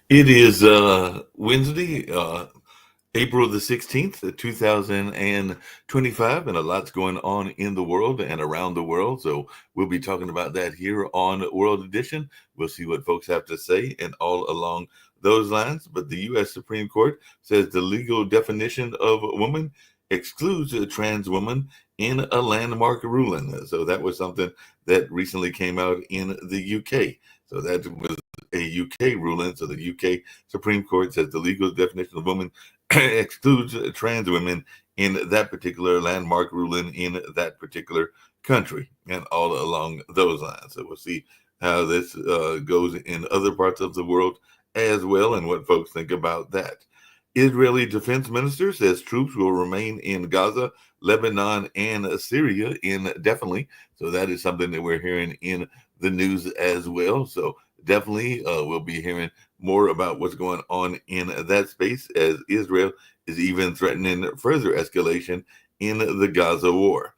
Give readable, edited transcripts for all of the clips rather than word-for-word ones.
It is Wednesday, April the 16th, 2025, and a lot's going on in the world and around the world. So we'll be talking about that here on World Edition. We'll see what folks have to say and all along those lines. But the U.S. Supreme Court says the legal definition of woman excludes a trans woman in a landmark ruling. So that was something that recently came out in the UK. So that was a UK ruling. So the UK Supreme Court says the legal definition of woman excludes trans women in that particular landmark ruling in that particular country and all along those lines. So we'll see how this goes in other parts of the world as well and what folks think about that. Israeli defense minister says troops will remain in Gaza, Lebanon, and Syria indefinitely. So that is something that we're hearing in the news as well. So definitely we'll be hearing more about what's going on in that space as Israel is even threatening further escalation in the Gaza war.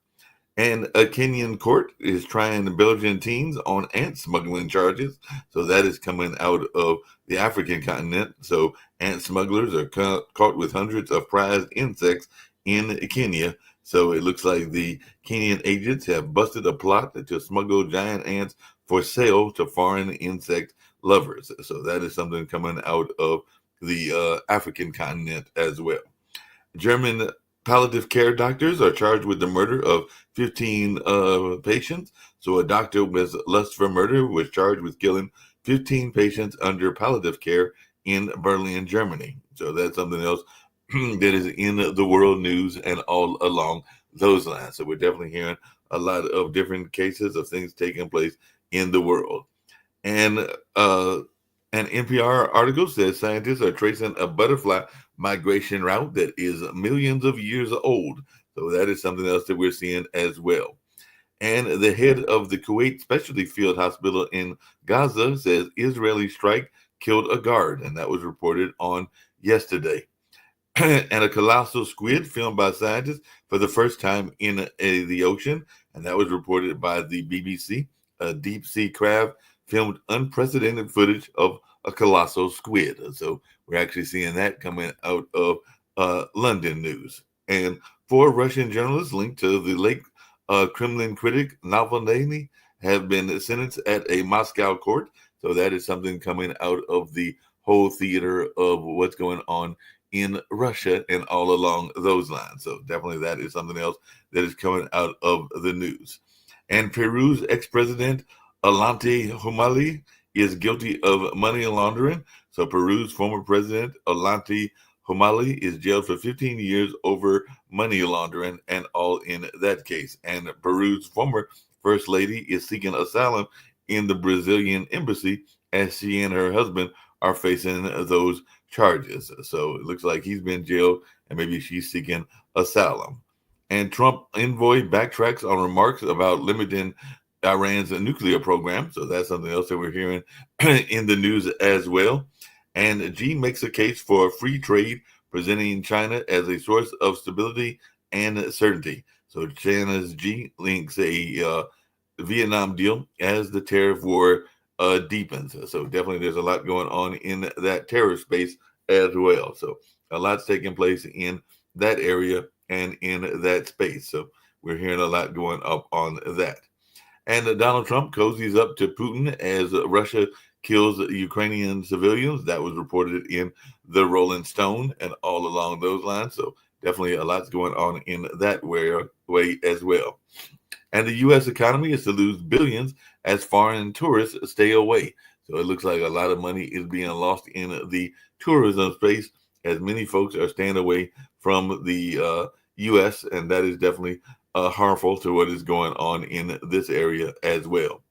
And a Kenyan court is trying Belgian teens on ant smuggling charges. So that is coming out of the African continent. So ant smugglers are caught with hundreds of prized insects in Kenya. So it looks like the Kenyan agents have busted a plot to smuggle giant ants for sale to foreign insect lovers. So that is something coming out of the African continent as well. German palliative care doctors are charged with the murder of 15 patients. So a doctor with lust for murder was charged with killing 15 patients under palliative care in Berlin, Germany. So that's something else that is in the world news and all along those lines. So we're definitely hearing a lot of different cases of things taking place in the world. And an NPR article says scientists are tracing a butterfly migration route that is millions of years old. So that is something else that we're seeing as well. And the head of the Kuwait Specialty Field Hospital in Gaza says Israeli strike killed a guard, and that was reported on yesterday. And a colossal squid filmed by scientists for the first time in the ocean, and that was reported by the BBC. A deep sea crab filmed unprecedented footage of a colossal squid. So we're actually seeing that coming out of London news. And 4 Russian journalists linked to the late Kremlin critic Navalny have been sentenced at a Moscow court. So that is something coming out of the whole theater of what's going on in Russia and all along those lines. So definitely that is something else that is coming out of the news. And Peru's ex-president Ollanta Humala is guilty of money laundering. So Peru's former president Ollanta Humala is jailed for 15 years over money laundering and all in that case. And Peru's former first lady is seeking asylum in the Brazilian embassy as she and her husband are facing those charges. So it looks like he's been jailed and maybe she's seeking asylum. And Trump envoy backtracks on remarks about limiting Iran's nuclear program. So that's something else that we're hearing in the news as well. And Xi makes a case for free trade, presenting China as a source of stability and certainty. So China's Xi links a Vietnam deal as the tariff war deepens. So definitely there's a lot going on in that terror space as well. So a lot's taking place in that area and in that space. So we're hearing a lot going up on that. And Donald Trump cozies up to Putin as Russia kills Ukrainian civilians. That was reported in the Rolling Stone and all along those lines. So definitely a lot's going on in that way as well. And the U.S. economy is to lose billions as foreign tourists stay away. So it looks like a lot of money is being lost in the tourism space as many folks are staying away from the U.S., and that is definitely harmful to what is going on in this area as well.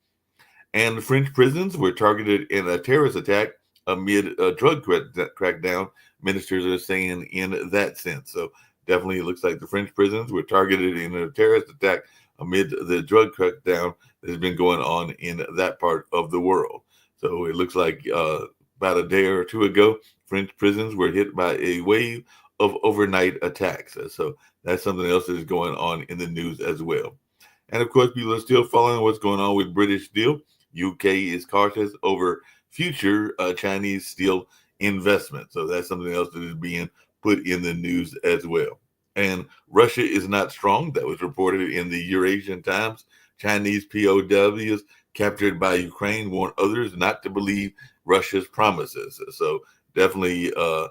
And French prisons were targeted in a terrorist attack amid a drug crackdown, ministers are saying in that sense. So definitely it looks like the French prisons were targeted in a terrorist attack amid the drug crackdown that has been going on in that part of the world. So it looks like about a day or two ago, French prisons were hit by a wave of overnight attacks. So that's something else that is going on in the news as well. And of course, people are still following what's going on with British Steel. UK is cautious over future Chinese steel investment. So that's something else that is being put in the news as well. And Russia is not strong. That was reported in the Eurasian Times. Chinese POWs captured by Ukraine warn others not to believe Russia's promises. So definitely a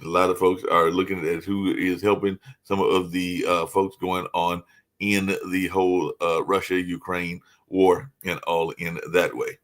lot of folks are looking at who is helping some of the folks going on in the whole Russia-Ukraine war and all in that way.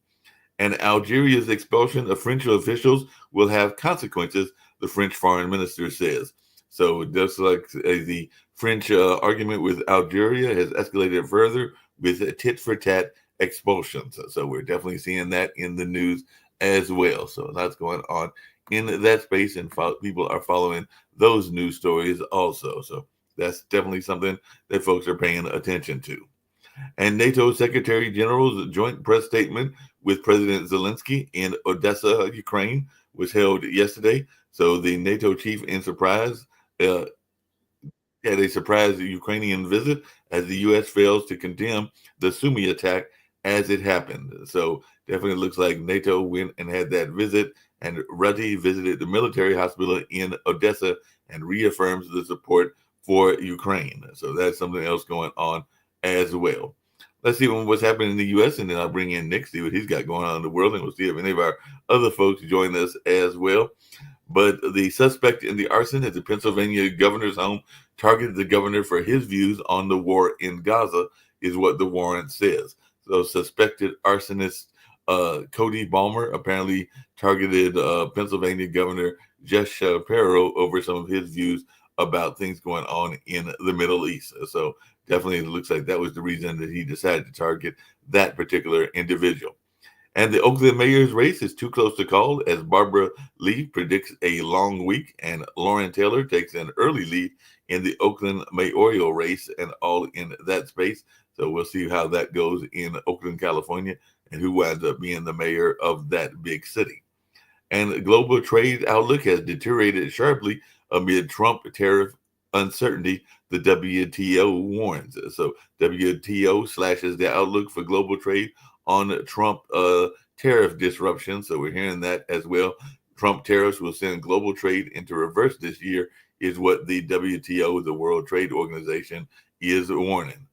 And Algeria's expulsion of French officials will have consequences, the French foreign minister says. So just like the French argument with Algeria has escalated further with tit-for-tat expulsions. So we're definitely seeing that in the news as well. So that's going on in that space, and people are following those news stories also. So that's definitely something that folks are paying attention to. And NATO Secretary General's joint press statement with President Zelensky in Odessa, Ukraine, was held yesterday. So the NATO chief, in surprise, had a surprise Ukrainian visit as the U.S. fails to condemn the Sumy attack as it happened. So definitely looks like NATO went and had that visit, and Rutte visited the military hospital in Odessa and reaffirms the support for Ukraine. So that's something else going on as well. Let's see what's happening in the U.S., and then I'll bring in Nick, see what he's got going on in the world, and we'll see if any of our other folks join us as well. But the suspect in the arson at the Pennsylvania governor's home targeted the governor for his views on the war in Gaza, is what the warrant says. So suspected arsonist Cody Balmer apparently targeted Pennsylvania Governor Jeff Shapiro over some of his views about things going on in the Middle East. So definitely it looks like that was the reason that he decided to target that particular individual. And the Oakland mayor's race is too close to call as Barbara Lee predicts a long week, and Lauren Taylor takes an early lead in the Oakland mayoral race and all in that space. So we'll see how that goes in Oakland, California, and who winds up being the mayor of that big city. And global trade outlook has deteriorated sharply amid Trump tariff uncertainty, the WTO warns. So WTO slashes the outlook for global trade on Trump tariff disruption. So we're hearing that as well. Trump tariffs will send global trade into reverse this year, is what the WTO, the World Trade Organization, is warning.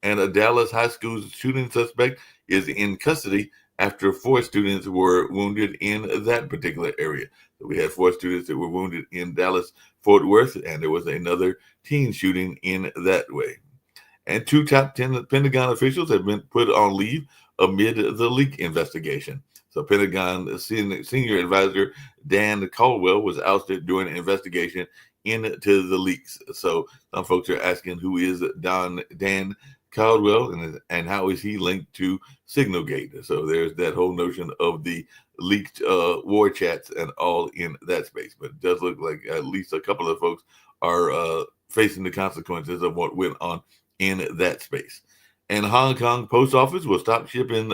And a Dallas high school shooting suspect is in custody after 4 students were wounded in that particular area. So we had 4 students that were wounded in Dallas, Fort Worth, and there was another teen shooting in that way. And 2 top 10 Pentagon officials have been put on leave amid the leak investigation. So Pentagon senior advisor Dan Caldwell was ousted during an investigation into the leaks. So some folks are asking who is Dan Caldwell and how is he linked to Signalgate. So there's that whole notion of the leaked war chats and all in that space. But it does look like at least a couple of folks are facing the consequences of what went on in that space. And Hong Kong post office will stop shipping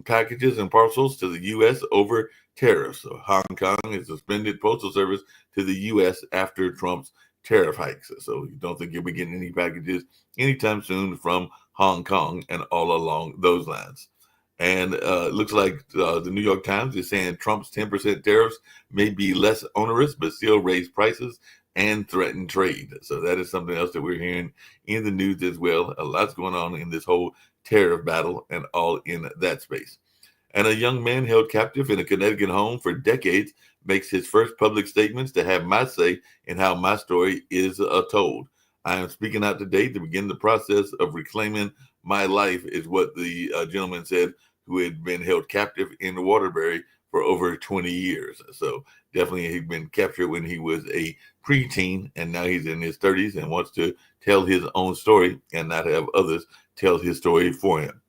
packages and parcels to the U.S. over tariffs. So Hong Kong has suspended postal service to the U.S. after Trump's tariff hikes. So you don't think you'll be getting any packages anytime soon from Hong Kong and all along those lines. And it looks like the New York Times is saying Trump's 10% tariffs may be less onerous, but still raise prices and threaten trade. So that is something else that we're hearing in the news as well. A lot's going on in this whole tariff battle and all in that space. And a young man held captive in a Connecticut home for decades makes his first public statements to have my say in how my story is told. I am speaking out today to begin the process of reclaiming my life, is what the gentleman said, who had been held captive in Waterbury for over 20 years. So definitely he'd been captured when he was a preteen, and now he's in his 30s and wants to tell his own story and not have others tell his story for him.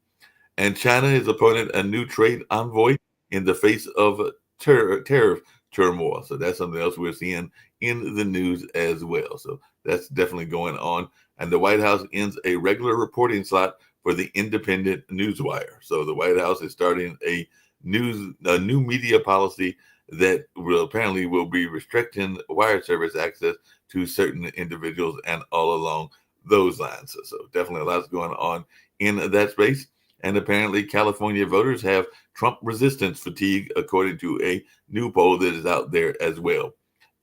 And China has appointed a new trade envoy in the face of tariff turmoil. So that's something else we're seeing in the news as well. So that's definitely going on. And the White House ends a regular reporting slot for the independent newswire. So the White House is starting a new media policy that will be restricting wire service access to certain individuals and all along those lines. So definitely a lot's going on in that space. And apparently California voters have Trump resistance fatigue, according to a new poll that is out there as well.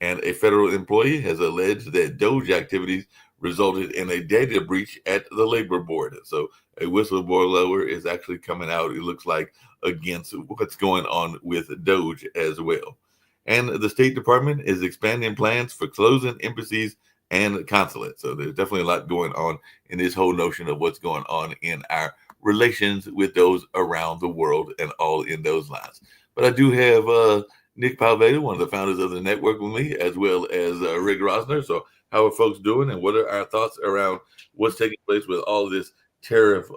And a federal employee has alleged that Doge activities resulted in a data breach at the labor board. So a whistleblower is actually coming out, it looks like, against what's going on with Doge as well. And the State Department is expanding plans for closing embassies and consulates. So there's definitely a lot going on in this whole notion of what's going on in our relations with those around the world and all in those lines. But I do have Nick Palveda, one of the founders of the network, with me, as well as Rick Rosner. So how are folks doing, and what are our thoughts around what's taking place with all this tariff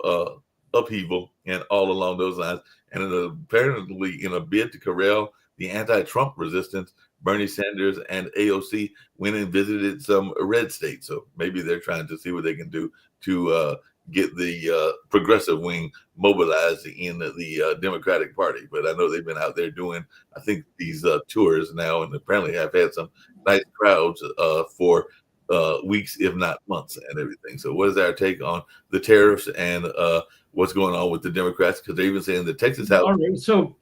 upheaval and all along those lines? And apparently, in a bid to corral the anti-Trump resistance, Bernie Sanders and AOC went and visited some red states. So maybe they're trying to see what they can do to get the progressive wing mobilized in the Democratic Party. But I know they've been out there doing, I think, these tours now, and apparently have had some nice crowds for weeks, if not months, and everything. So what is our take on the tariffs and what's going on with the Democrats? Because they're even saying the Texas House. All right, so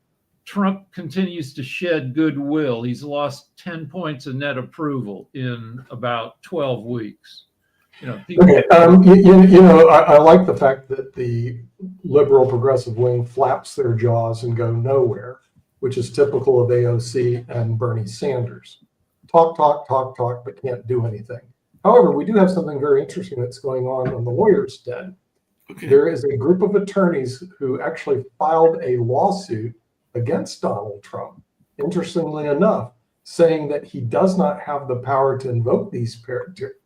Trump continues to shed goodwill. He's lost 10 points of net approval in about 12 weeks. Okay. I like the fact that the liberal progressive wing flaps their jaws and go nowhere, which is typical of AOC and Bernie Sanders. Talk, but can't do anything. However, we do have something very interesting that's going on the lawyer's den. Okay. There is a group of attorneys who actually filed a lawsuit against Donald Trump, interestingly enough, saying that he does not have the power to invoke these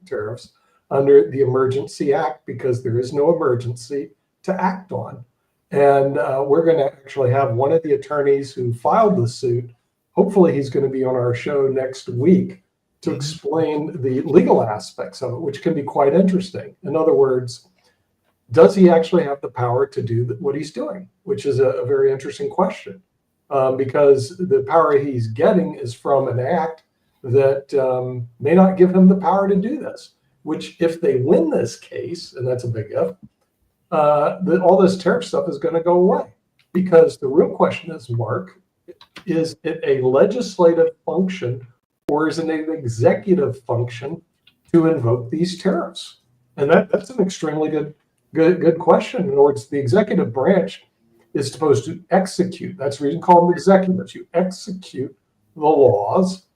tariffs under the Emergency Act because there is no emergency to act on. And we're going to actually have one of the attorneys who filed the suit. Hopefully he's going to be on our show next week to explain the legal aspects of it, which can be quite interesting. In other words, does he actually have the power to do what he's doing? Which is a very interesting question, because the power he's getting is from an act that may not give him the power to do this. Which, if they win this case, and that's a big if, all this tariff stuff is going to go away. Because the real question is, Mark, is it a legislative function or is it an executive function to invoke these tariffs? And that's an extremely good question. In other words, the executive branch is supposed to execute. That's the reason you call them executives. You execute the laws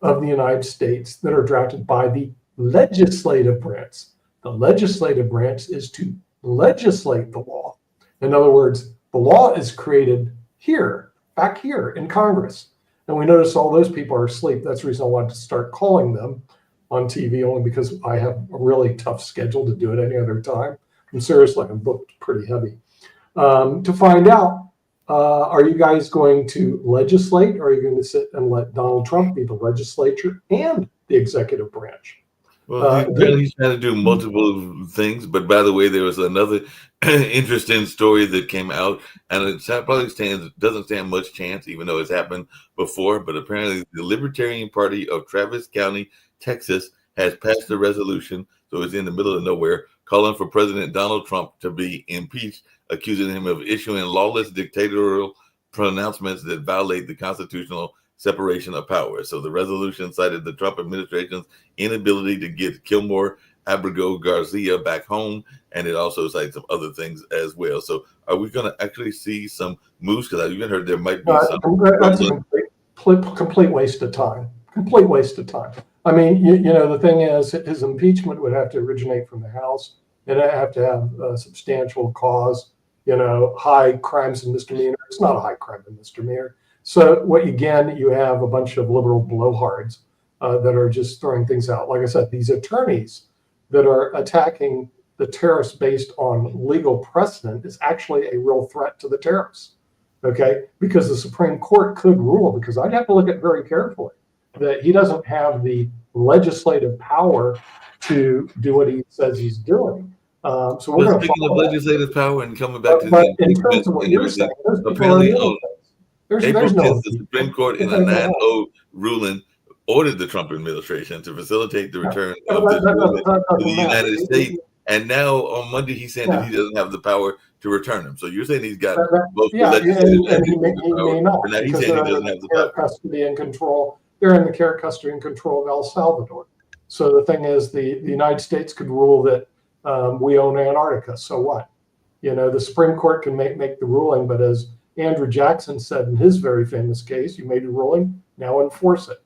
of the United States that are drafted by the legislative branch. The legislative branch is to legislate the law. In other words, the law is created here, back here in Congress. And we notice all those people are asleep. That's the reason I wanted to start calling them on TV, only because I have a really tough schedule to do it any other time. I'm seriously, I'm booked pretty heavy. To find out, are you guys going to legislate, or are you going to sit and let Donald Trump be the legislature and the executive branch? Well, he's trying to do multiple things. But by the way, there was another interesting story that came out, and it probably doesn't stand much chance, even though it's happened before. But apparently, the Libertarian Party of Travis County, Texas, has passed a resolution, so it's in the middle of nowhere, calling for President Donald Trump to be impeached, accusing him of issuing lawless dictatorial pronouncements that violate the constitutional separation of powers. So the resolution cited the Trump administration's inability to get Kilmore Abrego Garcia back home, and it also cited some other things as well. So are we going to actually see some moves? Because I even heard there might be some. That's a complete waste of time. Complete waste of time. I mean, the thing is, his impeachment would have to originate from the House, and it have to have a substantial cause, high crimes and misdemeanor. It's not a high crime and misdemeanor. So you have a bunch of liberal blowhards that are just throwing things out. Like I said, these attorneys that are attacking the tariffs based on legal precedent is actually a real threat to the tariffs. Okay, because the Supreme Court could rule, because I'd have to look at it very carefully, that he doesn't have the legislative power to do what he says he's doing. So we're Well, going to speaking of follow that. legislative power and coming back to But the in terms impeachment of what and you're everything, saying, those people are apparently the other on things. April There's no 10th, the Supreme Court in a 9-0 ruling ordered the Trump administration to facilitate the return of the to the United States. And now on Monday, he's saying that he doesn't have the power to return them. So you're saying he's got both the legislative and he executive power, may not, but now he's because saying they're he doesn't under have the care, power. custody, and control. They're in the care, custody, and control of El Salvador. So the thing is, the United States could rule that we own Antarctica. So what? The Supreme Court can make the ruling, but as Andrew Jackson said in his very famous case, you made a ruling, now enforce it.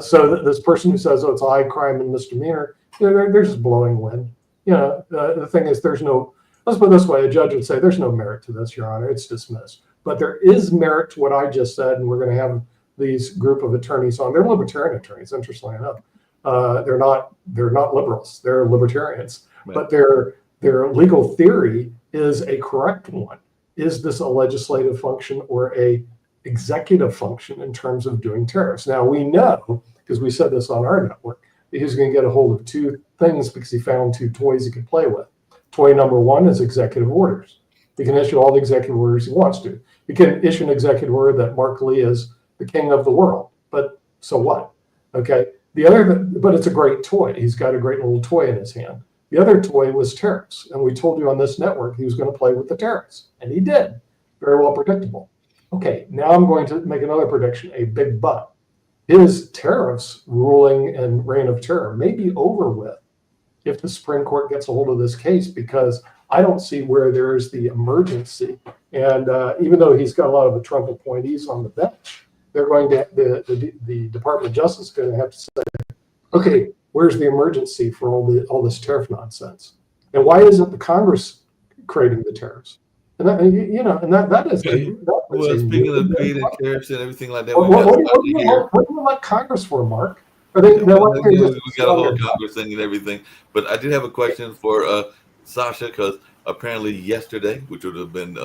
So this person who says, oh, it's a high crime and misdemeanor, they're just blowing wind. The thing is, let's put it this way, a judge would say, there's no merit to this, Your Honor, it's dismissed. But there is merit to what I just said, and we're going to have these group of attorneys on. They're libertarian attorneys, interestingly enough. They're not liberals, they're libertarians. Right. But their legal theory is a correct one. Is this a legislative function or a executive function in terms of doing tariffs? Now, we know, because we said this on our network, that he's going to get a hold of two things because he found two toys he could play with. Toy number one is executive orders. He can issue all the executive orders he wants to. He can issue an executive order that Mark Lee is the king of the world. But so what? Okay. But it's a great toy. He's got a great little toy in his hand. The other toy was tariffs. And we told you on this network he was going to play with the tariffs. And he did. Very well predictable. Okay, now I'm going to make another prediction, a big but. His tariffs ruling and reign of terror may be over with if the Supreme Court gets a hold of this case, because I don't see where there's the emergency. And even though he's got a lot of the Trump appointees on the bench, they're going to, the Department of Justice is going to have to say, okay, where's the emergency for all this tariff nonsense? And why isn't the Congress creating the tariffs? And that, that is. Well, speaking of creating tariffs and everything like that, what do you let Congress for, Mark? We got a whole Congress thing and everything. But I did have a question for Sasha, because apparently yesterday, which would have been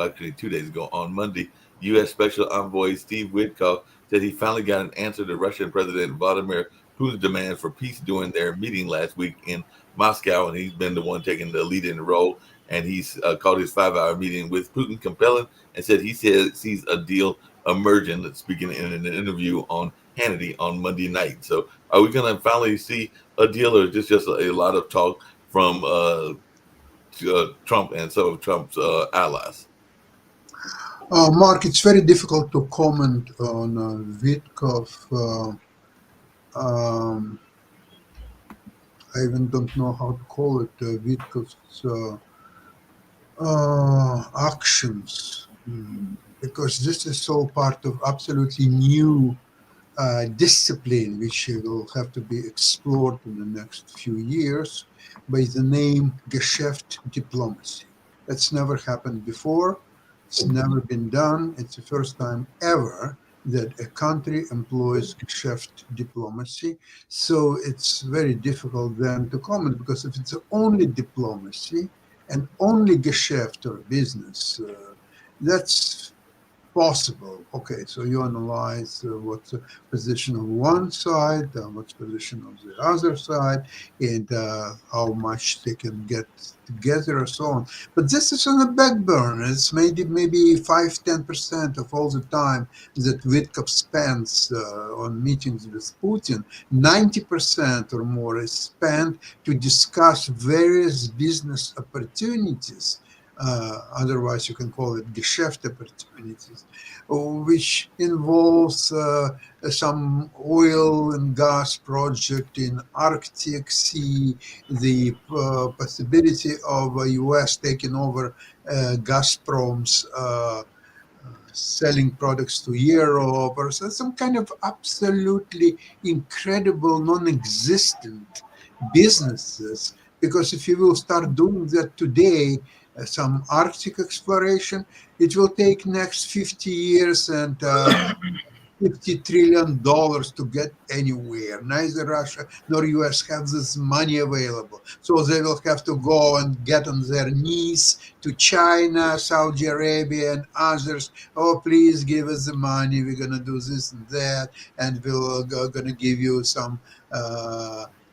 actually 2 days ago on Monday, U.S. Special Envoy Steve Witkoff said he finally got an answer to Russian President Vladimir Putin's demand for peace during their meeting last week in Moscow, and he's been the one taking the lead in the role. And he's called his 5-hour meeting with Putin compelling, and said he sees a deal emerging, speaking in an interview on Hannity on Monday night. So are we going to finally see a deal, or is this just a lot of talk from Trump and some of Trump's allies? Mark, it's very difficult to comment on Witkoff. I even don't know how to call it, Witkoff's actions, because this is all part of absolutely new discipline which will have to be explored in the next few years by the name Geschäft diplomacy. That's never happened before. It's never been done. It's the first time ever that a country employs Geschäft diplomacy. So it's very difficult then to comment, because if it's only diplomacy and only Geschäft or business, that's possible. Okay, so you analyze what's the position of one side, what's the position of the other side, and how much they can get together and so on. But this is on the back burner. It's maybe 5-10% of all the time that Witkoff spends on meetings with Putin. 90% or more is spent to discuss various business opportunities. Otherwise you can call it Geschäft opportunities, which involves some oil and gas project in Arctic Sea, the possibility of U.S. taking over Gazprom's selling products to Europe, or some kind of absolutely incredible, non-existent businesses. Because if you will start doing that today, some Arctic exploration. It will take next 50 years and $50 trillion to get anywhere. Neither Russia nor US have this money available. So they will have to go and get on their knees to China, Saudi Arabia, and others. Oh, please give us the money. We're going to do this and that. And we're going to give you some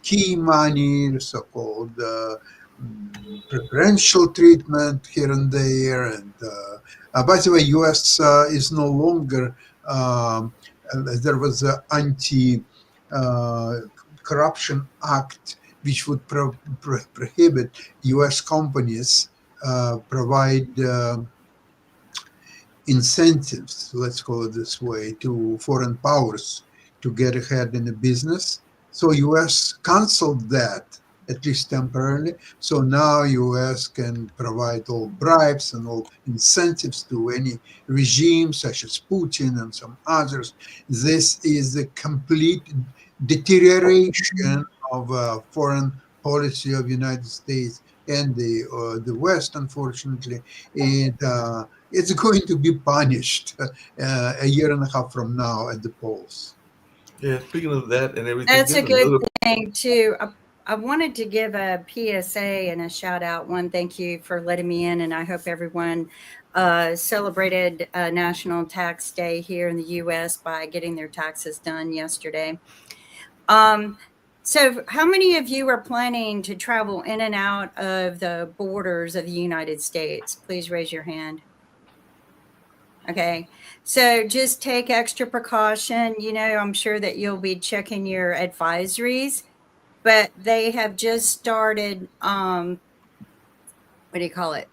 key money, so-called preferential treatment here and there. And by the way, US is no longer there was an anti-corruption act which would prohibit U.S. companies provide incentives, let's call it this way, to foreign powers to get ahead in the business. So U.S. canceled that, at least temporarily. So now U.S. can provide all bribes and all incentives to any regime, such as Putin and some others. This is a complete deterioration of foreign policy of the United States and the West, unfortunately. And it's going to be punished a year and a half from now at the polls. Yeah, speaking of that and everything. That's a good thing, too. I wanted to give a PSA and a shout out. One, thank you for letting me in, and I hope everyone celebrated National Tax Day here in the U.S. by getting their taxes done yesterday. So how many of you are planning to travel in and out of the borders of the United States? Please raise your hand. Okay, so just take extra precaution. You know, I'm sure that you'll be checking your advisories. But they have just started, what do you call it?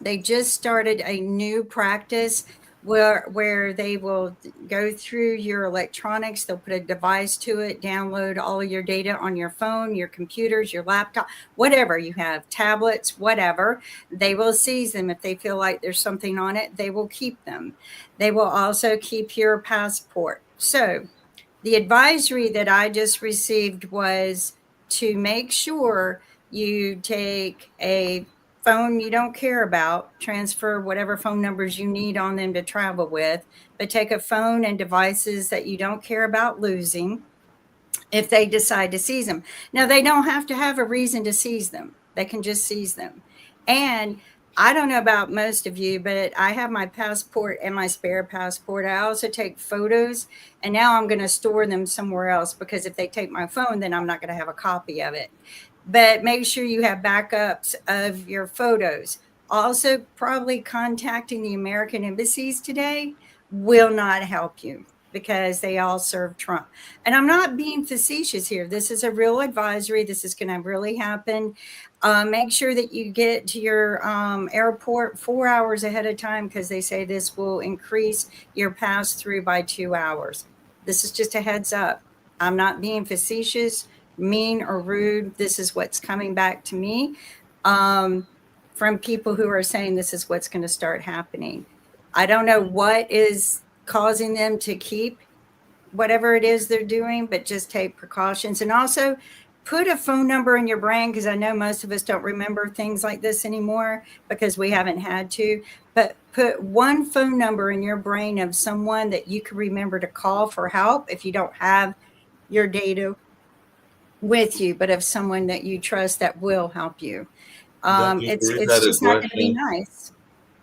They just started a new practice where they will go through your electronics. They'll put a device to it, download all of your data on your phone, your computers, your laptop, whatever you have, tablets, whatever. They will seize them. If they feel like there's something on it, they will keep them. They will also keep your passport. So the advisory that I just received was to make sure you take a phone you don't care about, transfer whatever phone numbers you need on them to travel with, but take a phone and devices that you don't care about losing if they decide to seize them. Now, they don't have to have a reason to seize them. They can just seize them. And I don't know about most of you, but I have my passport and my spare passport. I also take photos, and now I'm going to store them somewhere else because if they take my phone, then I'm not going to have a copy of it. But make sure you have backups of your photos. Also, probably contacting the American embassies today will not help you because they all serve Trump. And I'm not being facetious here. This is a real advisory. This is going to really happen. Make sure that you get to your airport 4 hours ahead of time because they say this will increase your pass through by 2 hours. This is just a heads up. I'm not being facetious, mean, or rude. This is what's coming back to me from people who are saying this is what's going to start happening. I don't know what is causing them to keep whatever it is they're doing, but just take precautions. And also put a phone number in your brain, because I know most of us don't remember things like this anymore because we haven't had to. But put one phone number in your brain of someone that you can remember to call for help if you don't have your data with you, but of someone that you trust that will help you. It's just not going to be nice.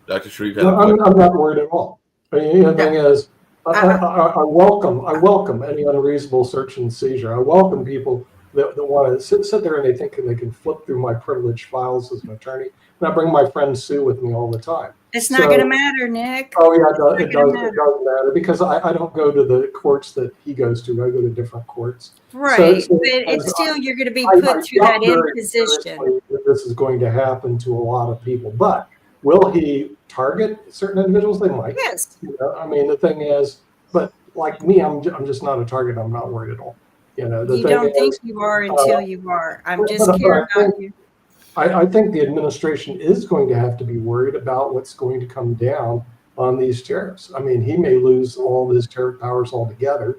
Dr. Sharif, I'm not worried at all. I mean, the thing is, I welcome any unreasonable search and seizure. I welcome people that want to sit there and they think they can flip through my privileged files as an attorney. And I bring my friend Sue with me all the time. It's not going to matter, Nick. Oh yeah, it doesn't matter because I don't go to the courts that he goes to. I go to different courts. Right, but it's still you're going to be put through that imposition. This is going to happen to a lot of people, but will he target certain individuals? They might. Yes. You know, I mean, the thing is, but like me, I'm just not a target. I'm not worried at all. You know, you don't think you are until you are. I'm just scared about you. I think the administration is going to have to be worried about what's going to come down on these tariffs. I mean, he may lose all of his tariff powers altogether,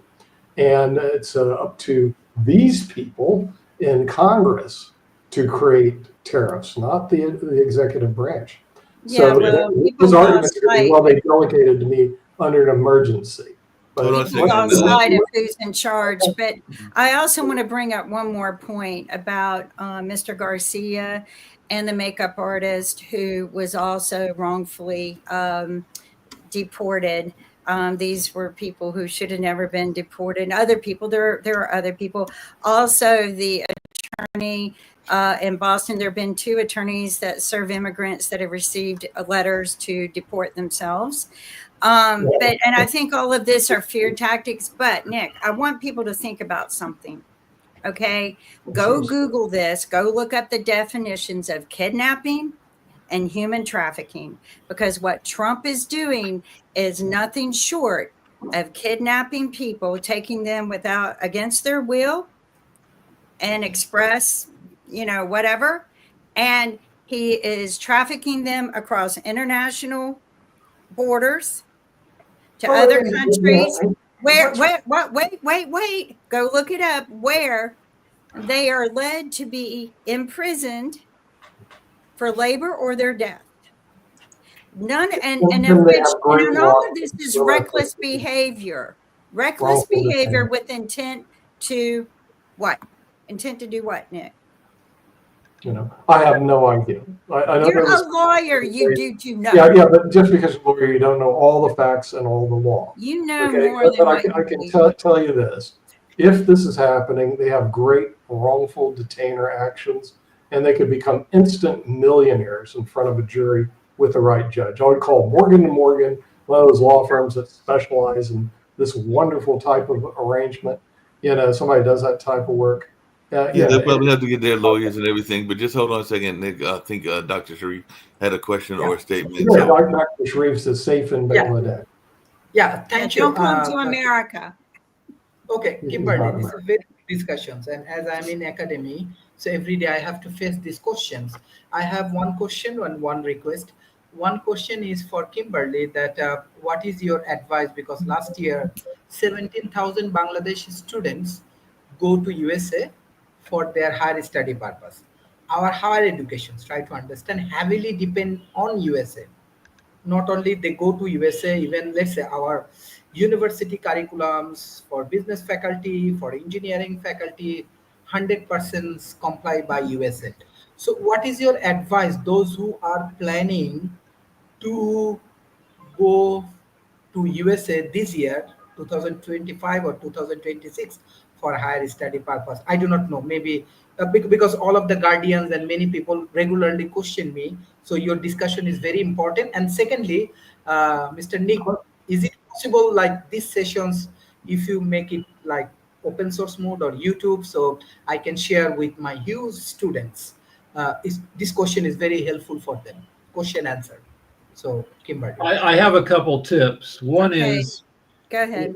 and it's up to these people in Congress to create tariffs, not the executive branch. Yeah, So well, his people argument lost is gonna be, sight. well, they delegated to me under an emergency. But Hold on a People second. lost sight of who's in charge. But I also want to bring up one more point about Mr. Garcia and the makeup artist who was also wrongfully deported. These were people who should have never been deported. Other people, there are other people. Also, the attorney in Boston, there have been 2 attorneys that serve immigrants that have received letters to deport themselves. And I think all of this are fear tactics. But Nick, I want people to think about something. Okay, go Google this. Go look up the definitions of kidnapping and human trafficking, because what Trump is doing is nothing short of kidnapping people, taking them against their will and express, whatever. And he is trafficking them across international borders to other countries wait, go look it up, where they are led to be imprisoned for labor or their death. None, and all of this is reckless behavior. Reckless behavior with intent to what? Intent to do what, Nick? I have no idea. I know You're a lawyer. You do know. Yeah, but just because you're a lawyer, you don't know all the facts and all the law. You know Okay, more than I can tell you this. If this is happening, they have great wrongful detainer actions, and they could become instant millionaires in front of a jury with the right judge. I would call Morgan & Morgan, one of those law firms that specialize in this wonderful type of arrangement. Somebody does that type of work. They'll probably have to get their lawyers and everything, but just hold on a second, Nick. I think Dr. Sharif had a question or a statement. Yeah, Dr. Sharif is safe in Bangladesh. Yeah, thank you. Don't come to America. Okay, Kimberly, this is very good discussions. And as I'm in academy, so every day I have to face these questions. I have one question and one request. One question is for Kimberly that what is your advice? Because last year, 17,000 Bangladeshi students go to USA for their higher study purpose. Our higher educations, try to understand, heavily depend on USA. Not only they go to USA, even let's say our university curriculums for business faculty, for engineering faculty, 100% comply by USA. So what is your advice, those who are planning to go to USA this year, 2025 or 2026, for higher study purpose? I do not know, maybe because all of the guardians and many people regularly question me. So your discussion is very important. And secondly, Mr. Nick, is it possible like these sessions, if you make it like open source mode or YouTube, so I can share with my huge students? This question is very helpful for them. Question answer. So Kimberly. I have a couple tips. One is, go ahead.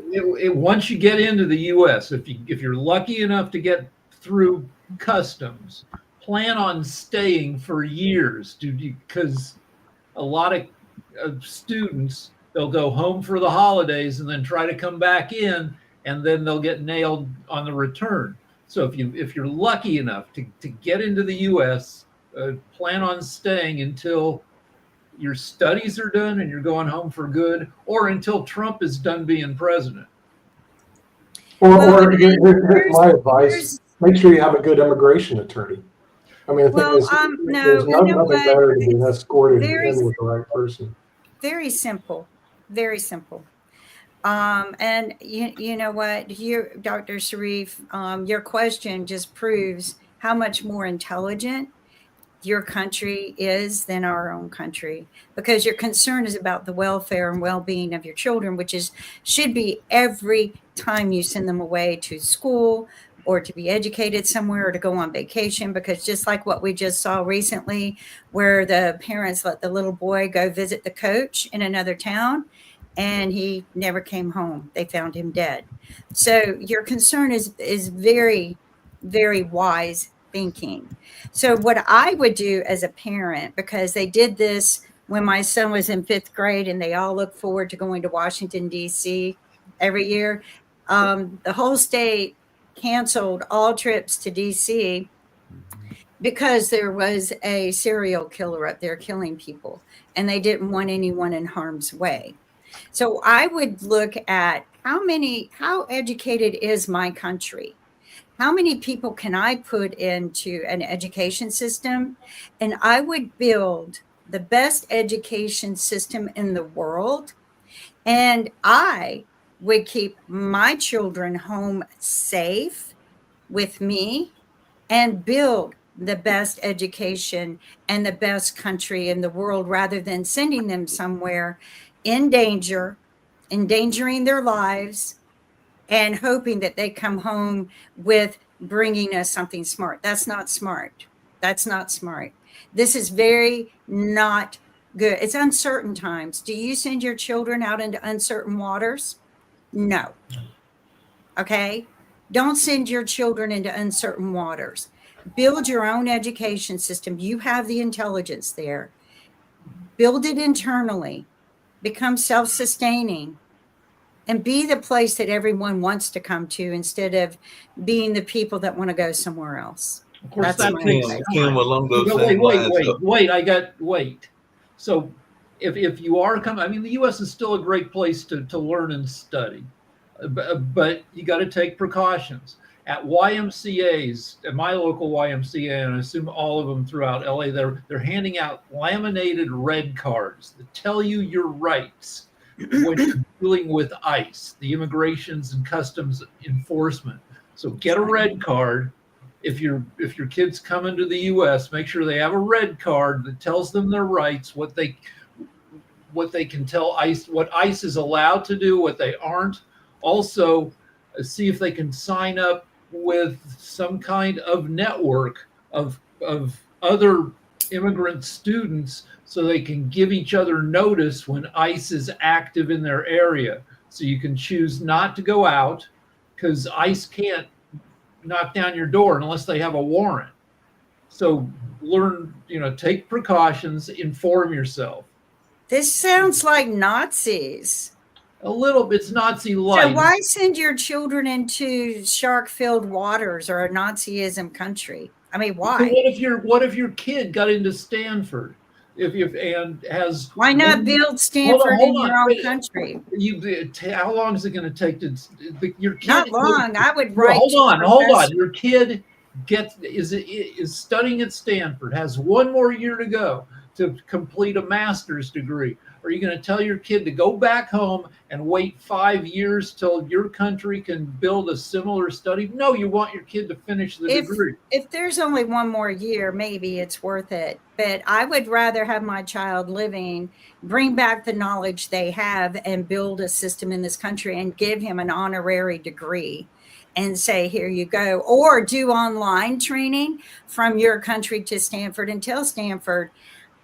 Once you get into the U.S., if you're lucky enough to get through customs, plan on staying for years, because a lot of students, they'll go home for the holidays and then try to come back in, and then they'll get nailed on the return. So if you're lucky enough to get into the U.S., plan on staying until your studies are done and you're going home for good, or until Trump is done being president. Or here's my advice: make sure you have a good immigration attorney. I mean, the thing is, there's nothing better than being escorted in with the right person. Very simple, very simple. And you know what, Dr. Sharif, your question just proves how much more intelligent your country is than our own country, because your concern is about the welfare and well-being of your children, which should be every time you send them away to school or to be educated somewhere or to go on vacation. Because just like what we just saw recently, where the parents let the little boy go visit the coach in another town and he never came home, they found him dead. So your concern is very, very wise thinking. So what I would do as a parent, because they did this when my son was in 5th grade and they all look forward to going to Washington, D.C. every year, the whole state canceled all trips to D.C. because there was a serial killer up there killing people and they didn't want anyone in harm's way. So I would look at how educated is my country? How many people can I put into an education system? And I would build the best education system in the world. And I would keep my children home safe with me and build the best education and the best country in the world rather than sending them somewhere in danger, endangering their lives, and hoping that they come home with bringing us something smart. That's not smart. That's not smart. This is very not good. It's uncertain times. Do you send your children out into uncertain waters? No. Okay. Don't send your children into uncertain waters. Build your own education system. You have the intelligence there. Build it internally. Become self-sustaining. And be the place that everyone wants to come to instead of being the people that want to go somewhere else. Of course, That's that my takes advice. time. Kim, along those But same lines. wait. So if you are coming, I mean, the U.S. is still a great place to learn and study, but you got to take precautions. At YMCA's, at my local YMCA, and I assume all of them throughout LA, they're handing out laminated red cards that tell you your rights when you're dealing with ICE, the Immigrations and Customs Enforcement. So get a red card. If your kids come into the U.S., make sure they have a red card that tells them their rights, what they can tell ICE, what ICE is allowed to do, what they aren't. Also, see if they can sign up with some kind of network of other immigrant students so they can give each other notice when ICE is active in their area. So you can choose not to go out because ICE can't knock down your door unless they have a warrant. So learn, take precautions, inform yourself. This sounds like Nazis. A little bit's Nazi light. So why send your children into shark-filled waters or a Nazism country? I mean, why? What if your kid got into Stanford? Why not build Stanford in your own country? How long is it going to take to your kid? Not long. I would write. Hold on. Your kid is studying at Stanford, has one more year to go to complete a master's degree. Are you going to tell your kid to go back home and wait 5 years till your country can build a similar study? No, you want your kid to finish the degree. If there's only one more year, maybe it's worth it. But I would rather have my child living, bring back the knowledge they have, and build a system in this country and give him an honorary degree and say, here you go. Or do online training from your country to Stanford and tell Stanford,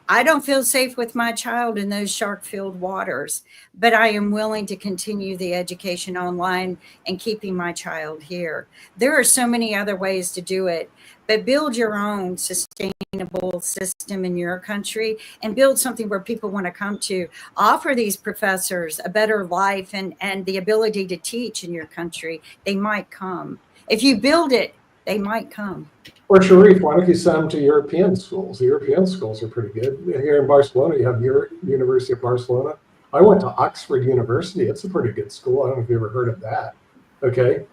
I don't feel safe with my child in those shark-filled waters, but I am willing to continue the education online and keeping my child here. There are so many other ways to do it, but build your own sustainable system in your country and build something where people want to come to. Offer these professors a better life and the ability to teach in your country. They might come. If you build it, they might come. Or Sharif, why don't you send them to European schools? The European schools are pretty good. Here in Barcelona, you have your University of Barcelona. I went to Oxford University. It's a pretty good school. I don't know if you ever heard of that. Okay.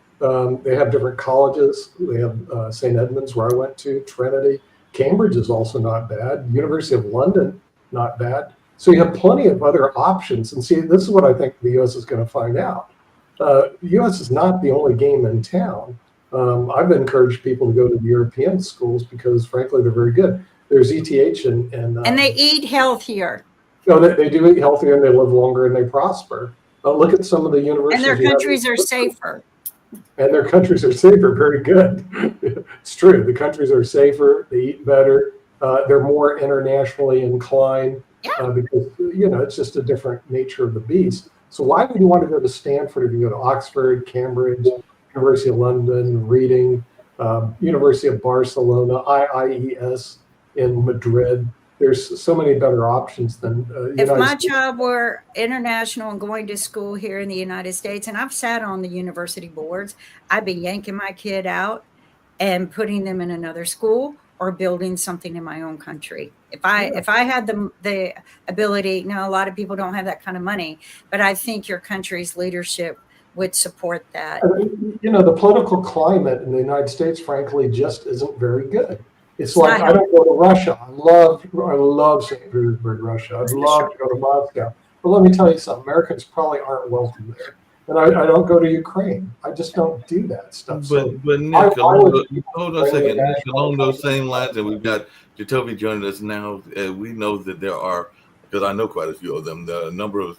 They have different colleges. They have St. Edmunds, where I went to, Trinity. Cambridge is also not bad. University of London, not bad. So you have plenty of other options. And see, this is what I think the U.S. is going to find out. The U.S. is not the only game in town. I've encouraged people to go to the European schools because, frankly, they're very good. There's ETH and they eat healthier. No, they do eat healthier and they live longer and they prosper. Look at some of the universities. And their countries are safer. And their countries are safer. Very good. It's true. The countries are safer. They eat better. They're more internationally inclined because, it's just a different nature of the beast. So why would you want to go to Stanford if you go to Oxford, Cambridge, University of London, Reading, University of Barcelona, IIES in Madrid? There's so many better options than if my child were international and going to school here in the United States, and I've sat on the university boards, I'd be yanking my kid out and putting them in another school or building something in my own country. If I had the ability, a lot of people don't have that kind of money, but I think your country's leadership would support that. The political climate in the United States, frankly, just isn't very good. It's like not I don't go to Russia. I love St. Petersburg, Russia. I'd love to go to Moscow. But let me tell you something, Americans probably aren't welcome there. And I don't go to Ukraine. I just don't do that stuff. But Nick, hold on a second. Nick, along those same lines, and we've got Jacoby joining us now. We know that there are, because I know quite a few of them, the number of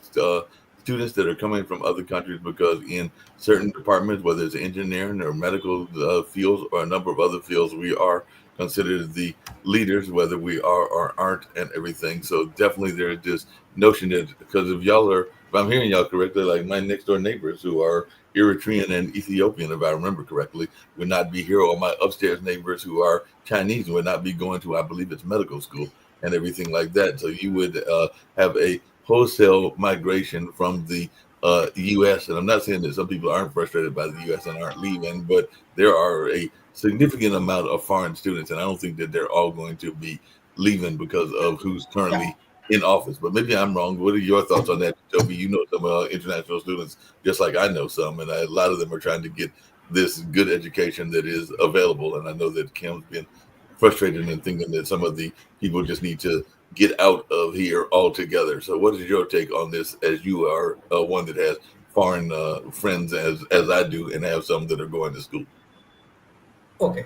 students that are coming from other countries because in certain departments, whether it's engineering or medical fields or a number of other fields, we are considered the leaders, whether we are or aren't, and everything. So definitely there's this notion that because if y'all are, if I'm hearing y'all correctly, like my next door neighbors who are Eritrean and Ethiopian, if I remember correctly, would not be here, or my upstairs neighbors who are Chinese would not be going to, I believe it's medical school and everything like that. So you would have a wholesale migration from the U.S. And I'm not saying that some people aren't frustrated by the U.S. and aren't leaving, but there are a significant amount of foreign students, and I don't think that they're all going to be leaving because of who's currently in office. But maybe I'm wrong. What are your thoughts on that, Toby? You know some international students, just like I know some, and a lot of them are trying to get this good education that is available. And I know that Kim's been frustrated and thinking that some of the people just need to get out of here altogether. So what is your take on this, as you are one that has foreign friends as I do, and have some that are going to school? Okay.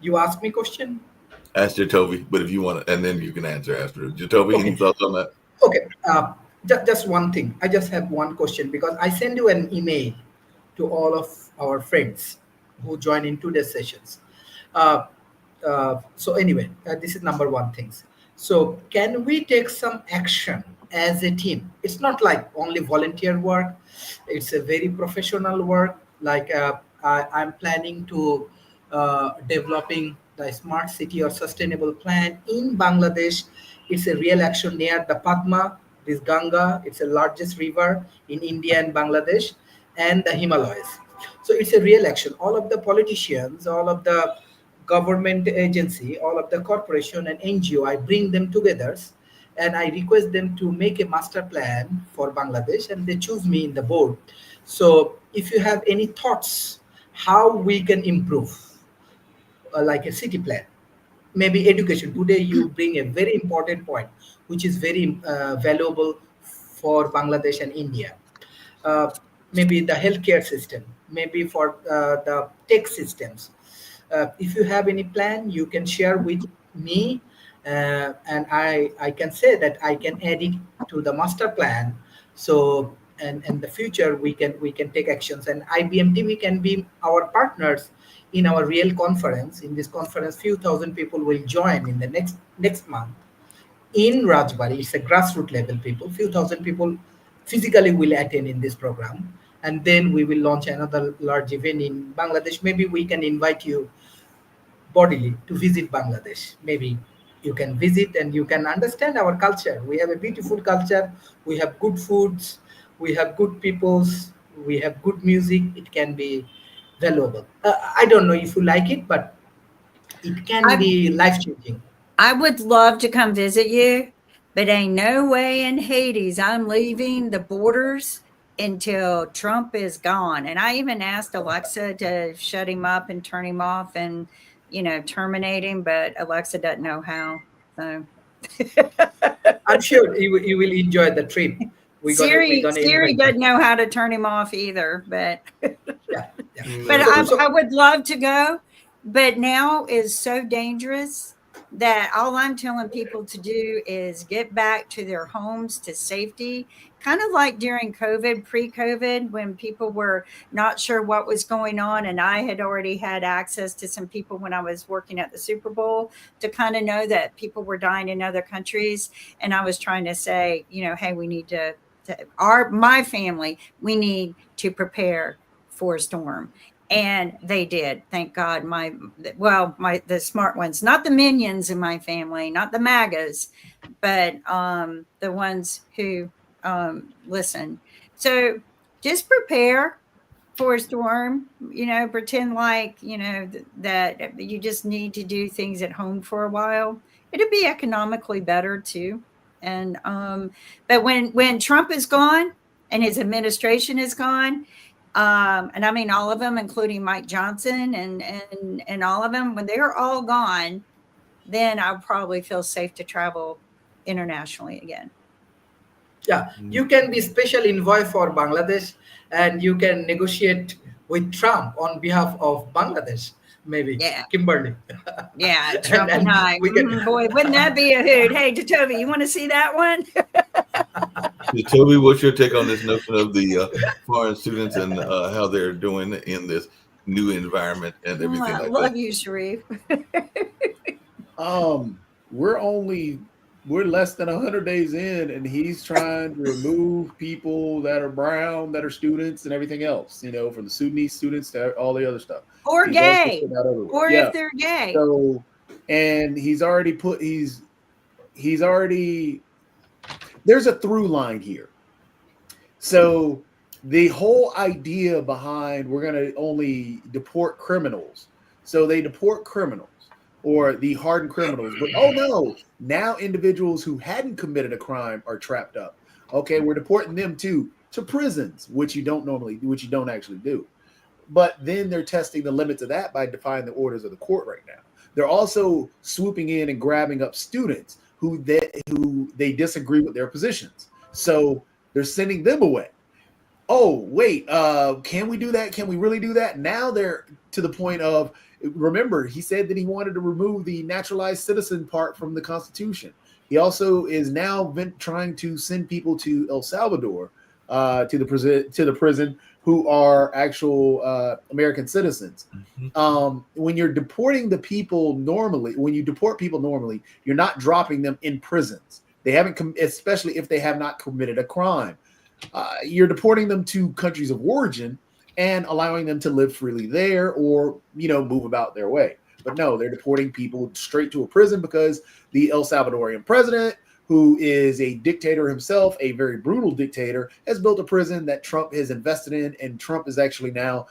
You asked me question? Ask Jacoby, but if you want to, and then you can answer after. Jacoby, any thoughts on that? Okay. Just one thing. I just have one question, because I send you an email to all of our friends who join in today's sessions. So anyway, this is number one things. So can we take some action as a team? It's not like only volunteer work. It's a very professional work. Like I'm planning to developing the smart city or sustainable plan in Bangladesh. It's a real action near the Padma, this Ganga. It's the largest river in India and Bangladesh, and the Himalayas. So it's a real action. All of the politicians, all of the government agency, all of the corporation and NGO, I bring them together and I request them to make a master plan for Bangladesh, and they choose me in the board. So if you have any thoughts how we can improve like a city plan, maybe education. Today you bring a very important point, which is very valuable for Bangladesh and India. Maybe the healthcare system, maybe for the tech systems. If you have any plan, you can share with me, and I can say that I can add it to the master plan. So and in the future we can take actions, and IBM TV can be our partners in our real conference. In this conference, few thousand people will join in the next month in Rajbari. It's a grassroots level people. Few thousand people physically will attend in this program, and then we will launch another large event in Bangladesh. Maybe we can invite you bodily to visit Bangladesh. Maybe you can visit and you can understand our culture. We have a beautiful culture. We have good foods. We have good peoples. We have good music. It can be valuable. I don't know if you like it, but it can be life-changing. I would love to come visit you, but ain't no way in Hades I'm leaving the borders until Trump is gone. And I even asked Alexa to shut him up and turn him off and, terminate him, but Alexa doesn't know how. So I'm sure you will enjoy the trip. Siri doesn't know how to turn him off either, but yeah. But I would love to go, but now is so dangerous that all I'm telling people to do is get back to their homes to safety, kind of like during COVID, pre-COVID, when people were not sure what was going on. And I had already had access to some people when I was working at the Super Bowl to kind of know that people were dying in other countries. And I was trying to say, hey, we need my family, we need to prepare for a storm. And they did, thank God. The smart ones, not the minions in my family, not the MAGAs, but the ones who listen. So just prepare. Forrest Worm, pretend like, that you just need to do things at home for a while. It'd be economically better too. And but when Trump is gone and his administration is gone, and I mean all of them, including Mike Johnson and all of them, when they're all gone, then I'll probably feel safe to travel internationally again. Yeah, you can be special envoy for Bangladesh, and you can negotiate with Trump on behalf of Bangladesh. Maybe, Yeah. Kimberly. Yeah, Trump and I. we can. Boy, wouldn't that be a hoot? Hey, Toby, you want to see that one? Toby, what's your take on this notion of the foreign students and how they're doing in this new environment and everything I like love that? you, Sharif. We're less than 100 days in, and he's trying to remove people that are brown, that are students, and everything else. From the Sudanese students to all the other stuff. Or He's gay. also put that everywhere. Or Yeah. if they're gay. So, and he's already there's a through line here. So the whole idea behind we're going to only deport criminals. So they deport criminals or the hardened criminals. But oh no, now individuals who hadn't committed a crime are trapped up. Okay, we're deporting them too to prisons, which you don't actually do. But then they're testing the limits of that by defying the orders of the court right now. They're also swooping in and grabbing up students who they disagree with their positions. So they're sending them away. Oh, wait, can we do that? Can we really do that? Now they're to the point of, remember, he said that he wanted to remove the naturalized citizen part from the Constitution. He also is now trying to send people to El Salvador, to the prison who are actual American citizens. Mm-hmm. When you're deporting people normally, you're not dropping them in prisons. They haven't, especially if they have not committed a crime. You're deporting them to countries of origin and allowing them to live freely there or, move about their way. But no, they're deporting people straight to a prison because the El Salvadorian president, who is a dictator himself, a very brutal dictator, has built a prison that Trump has invested in. And Trump is actually now,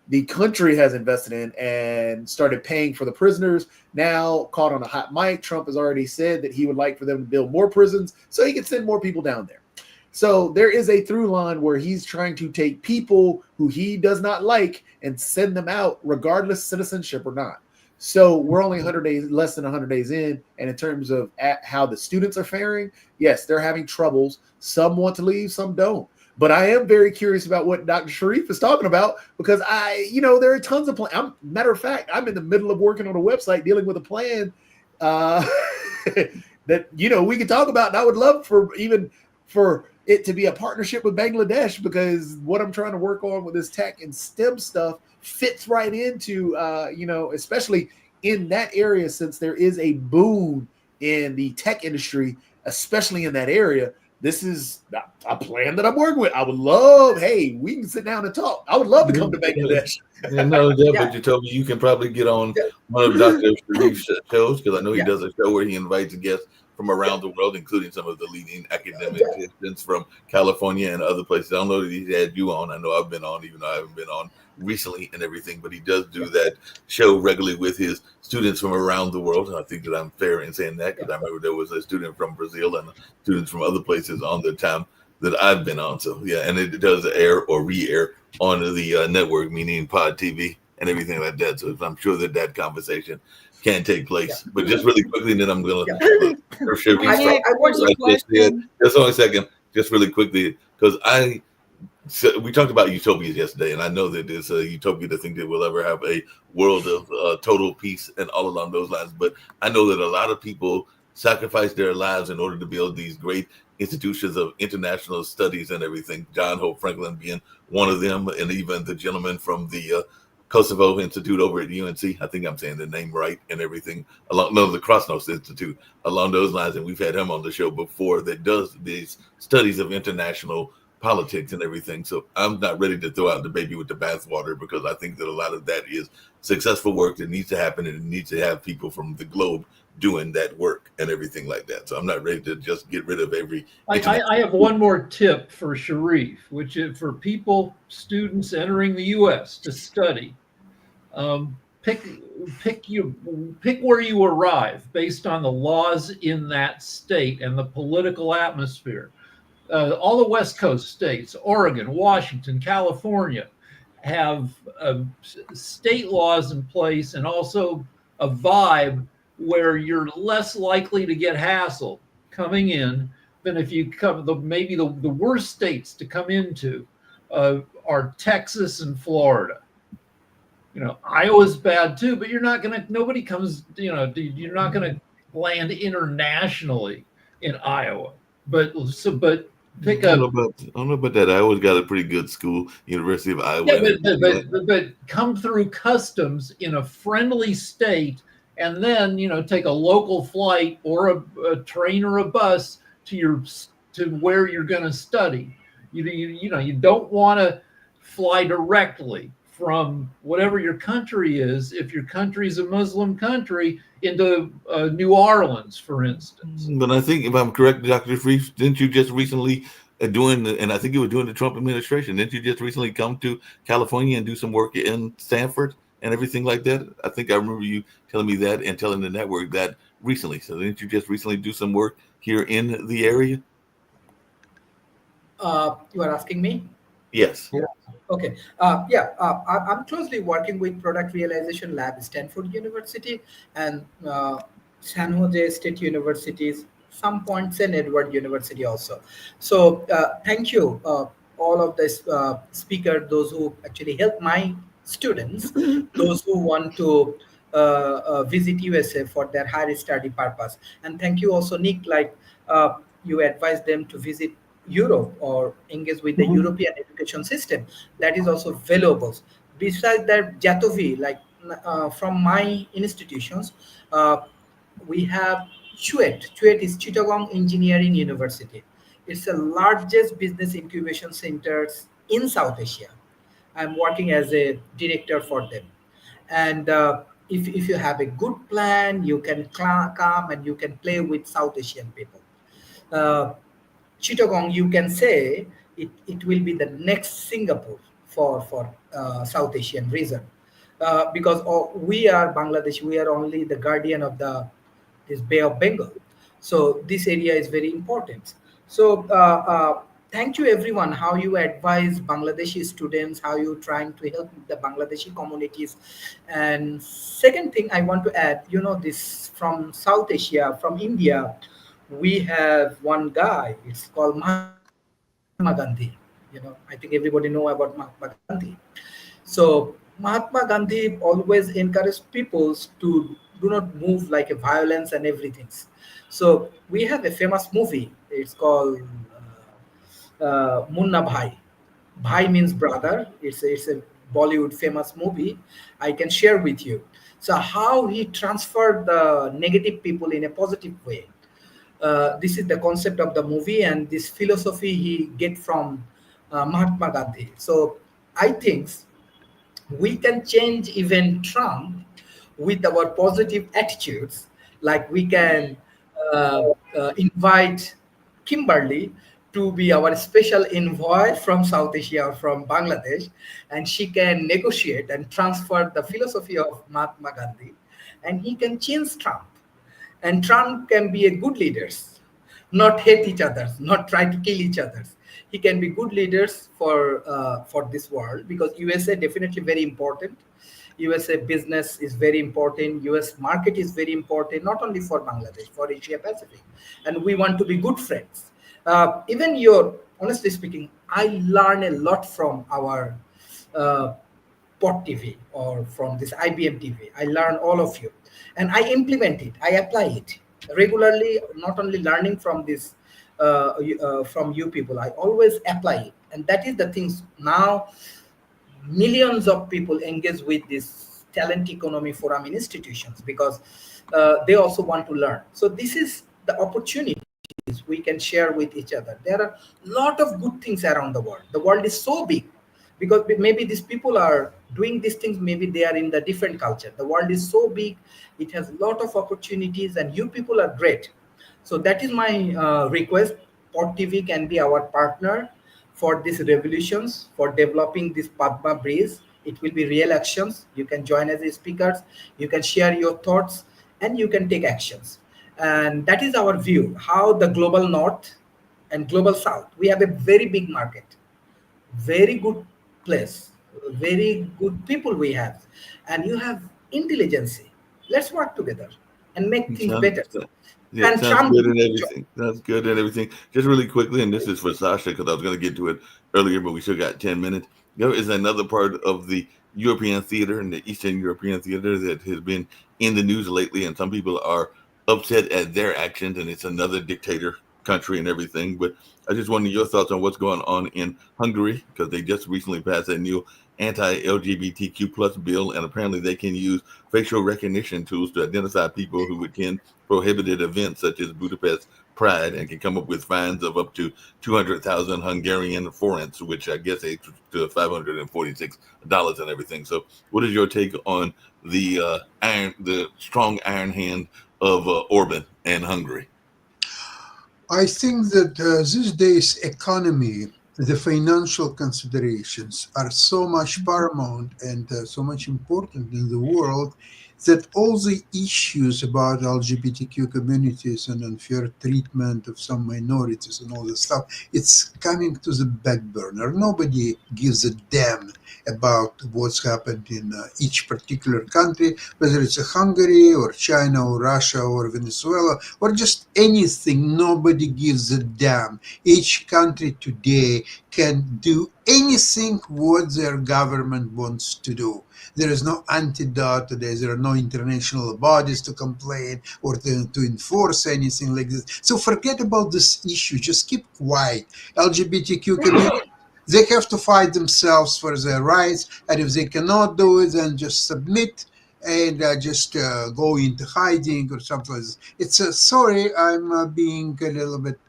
the country has invested in and started paying for the prisoners. Now, caught on a hot mic, Trump has already said that he would like for them to build more prisons so he can send more people down there. So there is a through line where he's trying to take people who he does not like and send them out, regardless citizenship or not. So we're only less than 100 days in. And in terms of how the students are faring, yes, they're having troubles. Some want to leave, some don't. But I am very curious about what Dr. Sharif is talking about because there are tons of plans. Matter of fact, I'm in the middle of working on a website dealing with a plan that, we could talk about. And I would love for it to be a partnership with Bangladesh because what I'm trying to work on with this tech and STEM stuff fits right into, especially in that area, since there is a boom in the tech industry, especially in that area. This is a plan that I'm working with. I would love, hey, we can sit down and talk. I would love to come to Bangladesh. But you told me you can probably get on one of Dr. Sharif's shows because I know he does a show where he invites guests from around the world, including some of the leading academic students from California and other places. I don't know that he's had you on. I know I've been on, even though I haven't been on recently and everything, but he does do that show regularly with his students from around the world. And I think that I'm fair in saying that because I remember there was a student from Brazil and students from other places on the time that I've been on. So yeah, and it does air or re-air on the network, meaning Pod TV and everything like that. So I'm sure that conversation can take place. But just really quickly, then I'm going to just only a second, just really quickly, because we talked about utopias yesterday, and I know that it's a utopia to think that we'll ever have a world of total peace and all along those lines. But I know that a lot of people sacrifice their lives in order to build these great institutions of international studies and everything. John Hope Franklin being one of them, and even the gentleman from the Kosovo Institute over at UNC. I think I'm saying the name right and everything. The Krasnos Institute along those lines. And we've had him on the show before that does these studies of international politics and everything. So I'm not ready to throw out the baby with the bathwater, because I think that a lot of that is successful work that needs to happen, and it needs to have people from the globe doing that work and everything like that. So I'm not ready to just get rid of every. I have one more tip for Sharif, which is for people, students entering the U.S. to study. Pick where you arrive based on the laws in that state and the political atmosphere. All the West Coast states, Oregon, Washington, California, have state laws in place, and also a vibe where you're less likely to get hassled coming in than if you come. Maybe the worst states to come into are Texas and Florida. Iowa's bad too, but nobody comes, you're not gonna land internationally in Iowa. But pick I up. don't know about that. Iowa's got a pretty good school, University of Iowa. Yeah, but come through customs in a friendly state, and then take a local flight or a train or a bus to where you're going to study. You don't want to fly directly from whatever your country is, if your country is a Muslim country, into New Orleans, for instance. But I think, if I'm correct, Dr. Freese, didn't you just recently and I think you were doing the Trump administration, didn't you just recently come to California and do some work in Stanford and everything like that? I think I remember you telling me that and telling the network that recently. So didn't you just recently do some work here in the area? You are asking me? Yes. Yeah. Okay. I'm closely working with Product Realization Lab, Stanford University, and San Jose State Universities, some point St. Edward University also. So thank you, all of this speaker, those who actually help my students, those who want to visit USA for their higher study purpose. And thank you also, Nick, you advise them to visit Europe or engage with the European education system. That is also valuable. Besides that, Jatovi, from my institutions, we have CHUET. CHUET is Chittagong Engineering University. It's the largest business incubation centers in South Asia. I'm working as a director for them. And if you have a good plan, you can come and you can play with South Asian people. Chittagong, you can say it will be the next Singapore for South Asian region, because we are Bangladesh. We are only the guardian of this Bay of Bengal, so this area is very important. So thank you everyone. How you advise Bangladeshi students, how you trying to help the Bangladeshi communities. And second thing I want to add, this from South Asia, from India. We have one guy, it's called Mahatma Gandhi. I think everybody know about Mahatma Gandhi. So Mahatma Gandhi always encouraged people to do not move like a violence and everything. So we have a famous movie, it's called Munna Bhai. Bhai means brother. It's a Bollywood famous movie. I can share with you. So how he transferred the negative people in a positive way. This is the concept of the movie, and this philosophy he get from Mahatma Gandhi. So I think we can change even Trump with our positive attitudes. Like we can invite Kimberly to be our special envoy from South Asia or from Bangladesh, and she can negotiate and transfer the philosophy of Mahatma Gandhi, and he can change Trump. And Trump can be a good leaders, not hate each other, not try to kill each other. He can be good leaders for this world, because USA definitely very important. USA business is very important. US market is very important, not only for Bangladesh, for Asia Pacific. And we want to be good friends. Honestly speaking, I learn a lot from our POT TV or from this IBM TV. I learn all of you. And I implement it, I apply it regularly, not only learning from this, from you people, I always apply it. And that is the things now, millions of people engage with this talent economy forum institutions, because they also want to learn. So this is the opportunity opportunities we can share with each other. There are a lot of good things around the world. The world is so big, because maybe these people are doing these things, maybe they are in the different culture. The world is so big, it has a lot of opportunities, and you people are great. So that is my request. Pod TV can be our partner for these revolutions, for developing this Padma Bridge. It will be real actions. You can join as speakers, you can share your thoughts, and you can take actions. And that is our view, how the global north and global south, we have a very big market, very good place, very good people we have, and you have intelligence. Let's work together and make things Sounds, better. yeah, And sounds Trump, good and everything. Sounds good and everything. Just really quickly, and this is for Sasha because I was going to get to it earlier, but we still got 10 minutes. There is another part of the European theater and the Eastern European theater that has been in the news lately, and some people are upset at their actions, and it's another dictator country and everything. But I just wanted your thoughts on what's going on in Hungary, because they just recently passed a new anti-LGBTQ plus bill, and apparently they can use facial recognition tools to identify people who attend prohibited events such as Budapest Pride, and can come up with fines of up to 200,000 Hungarian forints, which I guess is to $546 and everything. So, what is your take on the strong iron hand of Orban and Hungary? I think that these days economy, the financial considerations are so much paramount and so much important in the world that all the issues about LGBTQ communities and unfair treatment of some minorities and all this stuff, it's coming to the back burner. Nobody gives a damn about what's happened in each particular country, whether it's Hungary or China or Russia or Venezuela or just anything. Nobody gives a damn. Each country today can do anything what their government wants to do. There is no antidote to this. There are no international bodies to complain or to enforce anything like this. So forget about this issue. Just keep quiet. LGBTQ community, they have to fight themselves for their rights. And if they cannot do it, then just submit and just go into hiding or something like this. It's sorry, I'm being a little bit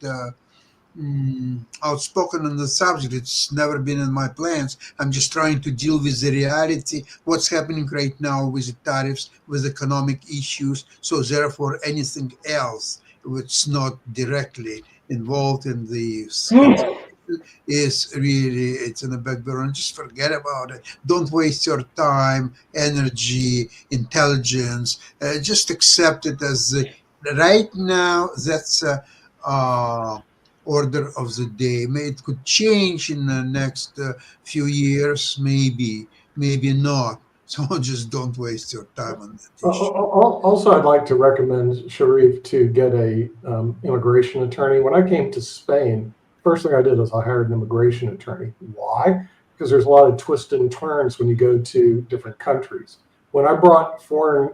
outspoken on the subject. It's never been in my plans. I'm just trying to deal with the reality, what's happening right now with the tariffs, with economic issues. So therefore, anything else which not directly involved in the is really, it's in the back burner. Just forget about it. Don't waste your time, energy, intelligence. Just accept it as right now. That's order of the day. It could change in the next few years, maybe not. So just don't waste your time on that issue. Also, I'd like to recommend Sharif to get a immigration attorney. When I came to Spain, first thing I did was I hired an immigration attorney. Why? Because there's a lot of twists and turns when you go to different countries. When I brought foreign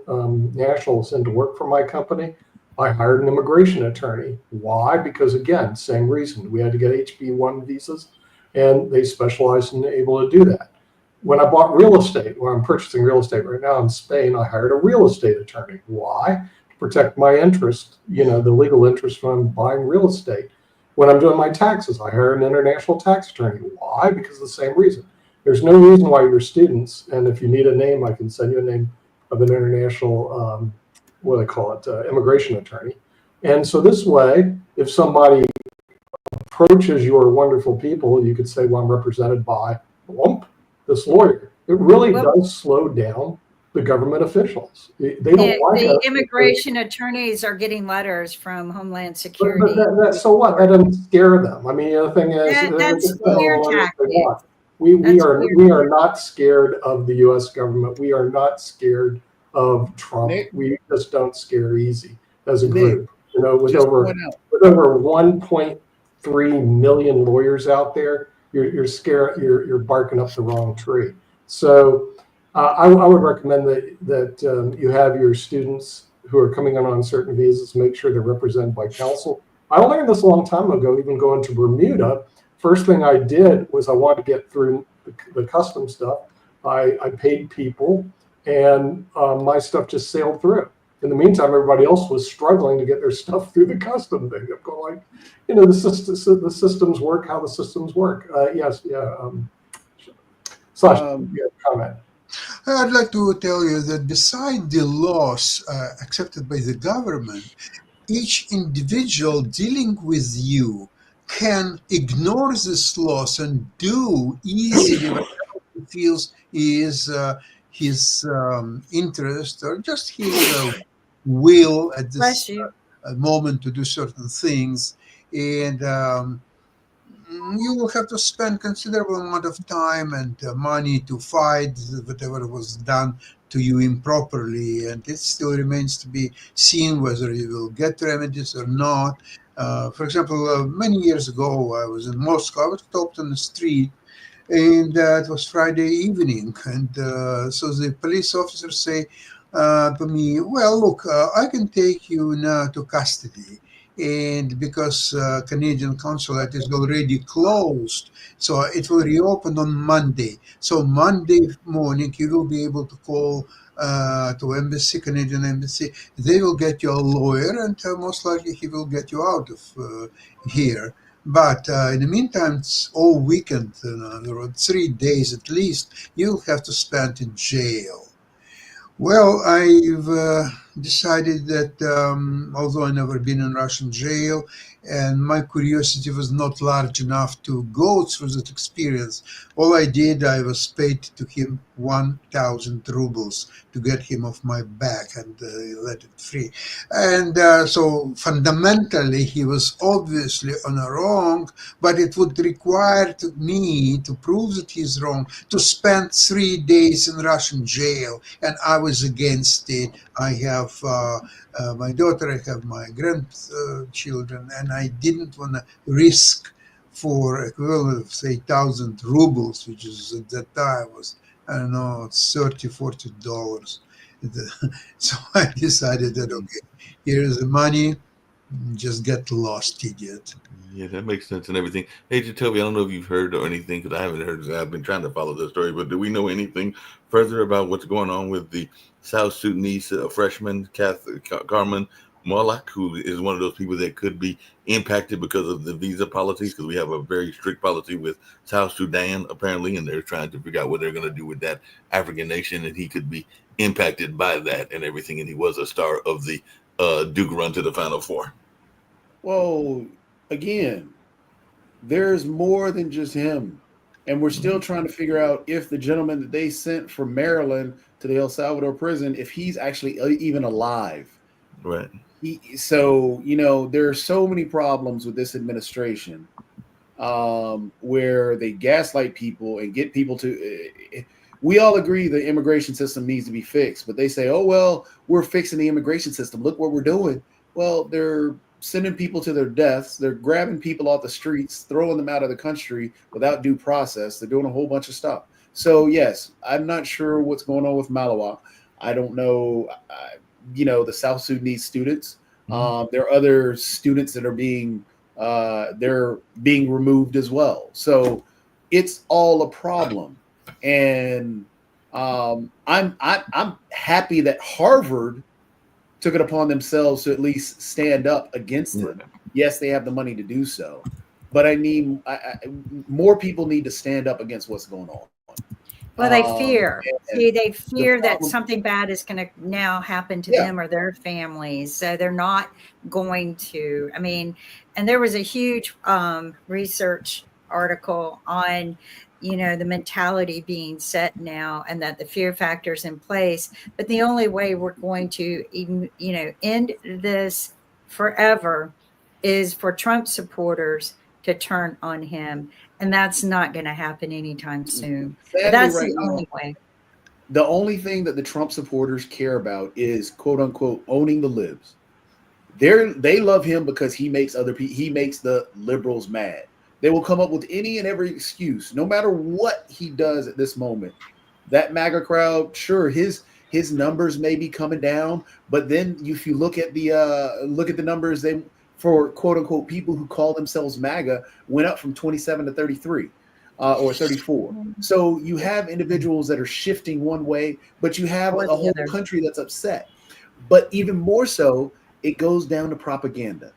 nationals in to work for my company, I hired an immigration attorney. Why? Because again, same reason. We had to get HB1 visas, and they specialize in able to do that. When I bought real estate, when I'm purchasing real estate right now in Spain, I hired a real estate attorney. Why? To protect my interest, the legal interest when I'm buying real estate. When I'm doing my taxes, I hire an international tax attorney. Why? Because of the same reason. There's no reason why your students, and if you need a name, I can send you a name of an international immigration attorney. And so this way, if somebody approaches your wonderful people, you could say, well, I'm represented by this lawyer. It really does slow down the government officials. They don't like the immigration attorneys are getting letters from Homeland Security. But so what? That doesn't scare them. I mean, the other thing is, that's fear tactics. We are not scared of the U.S. government. We are not scared of Trump. We just don't scare easy as a group. With over 1.3 million lawyers out there, you're scared. You're barking up the wrong tree. So I would recommend that you have your students who are coming on certain visas make sure they're represented by counsel. I learned this a long time ago. Even going to Bermuda, first thing I did was I wanted to get through the custom stuff. I paid people, and my stuff just sailed through. In the meantime, everybody else was struggling to get their stuff through the custom thing. I'm going like, you know, the systems work how the systems work. Yes, yeah. Sasha, you have a comment. I'd like to tell you that beside the laws accepted by the government, each individual dealing with you can ignore this loss and do easily whatever he feels is his interest or just his will at Bless this you. moment to do certain things. And you will have to spend considerable amount of time and money to fight whatever was done to you improperly, and it still remains to be seen whether you will get remedies or not. For example, many years ago, I was in Moscow. I was stopped on the street, and it was Friday evening, and so the police officers say to me, "Well, look, I can take you now to custody." And because Canadian consulate is already closed, so it will reopen on Monday. So Monday morning, you will be able to call to embassy, Canadian embassy. They will get you a lawyer, and most likely he will get you out of here. But in the meantime, it's all weekend. There are 3 days at least. You'll have to spend in jail. Well, I've decided that although I never been in Russian jail, and my curiosity was not large enough to go through that experience, all I did, I was paid to him 1,000 rubles to get him off my back and let it free. And so fundamentally, he was obviously on a wrong, but it would require me to prove that he's wrong to spend 3 days in Russian jail, and I was against it. I have my daughter, I have my grandchildren, and I didn't want to risk for equivalent of say 1,000 rubles, which is at that time was, I don't know, $30-40. So I decided that okay, here's the money, just get lost, idiot. Yeah, that makes sense and everything. Hey, Jacoby, I don't know if you've heard or anything because I haven't heard. I've been trying to follow the story, but do we know anything further about what's going on with the South Sudanese freshman Carmen Malak, who is one of those people that could be impacted because of the visa policies? Because we have a very strict policy with South Sudan, apparently, and they're trying to figure out what they're going to do with that African nation, and he could be impacted by that and everything. And he was a star of the Duke run to the Final Four. Well, again, there's more than just him. And we're still trying to figure out if the gentleman that they sent from Maryland to the El Salvador prison, if he's actually even alive. Right. So, you know, there are so many problems with this administration where they gaslight people and get people to we all agree the immigration system needs to be fixed, but they say, oh, well, we're fixing the immigration system. Look what we're doing. Well, they're sending people to their deaths. They're grabbing people off the streets, throwing them out of the country without due process. They're doing a whole bunch of stuff. So, yes, I'm not sure what's going on with Malawa. I don't know, the South Sudanese students. There are other students that are they're being removed as well. So it's all a problem. And I'm happy that Harvard took it upon themselves to at least stand up against it. Yes, they have the money to do so, but more people need to stand up against what's going on. Well, they fear. See, they fear that something bad is going to now happen to them or their families. So they're not going to. I mean, and there was a huge research article on, the mentality being set now and that the fear factor's in place. But the only way we're going to, end this forever is for Trump supporters to turn on him. And that's not going to happen anytime soon. Sadly, that's right the now, only way. The only thing that the Trump supporters care about is quote unquote owning the libs. They love him because he makes the liberals mad. They will come up with any and every excuse, no matter what he does at this moment. That MAGA crowd, sure, his numbers may be coming down, but then if you look at the numbers, they for quote unquote people who call themselves MAGA went up from 27 to 33 or 34. So you have individuals that are shifting one way, but you have a whole country that's upset. But even more so, it goes down to propaganda.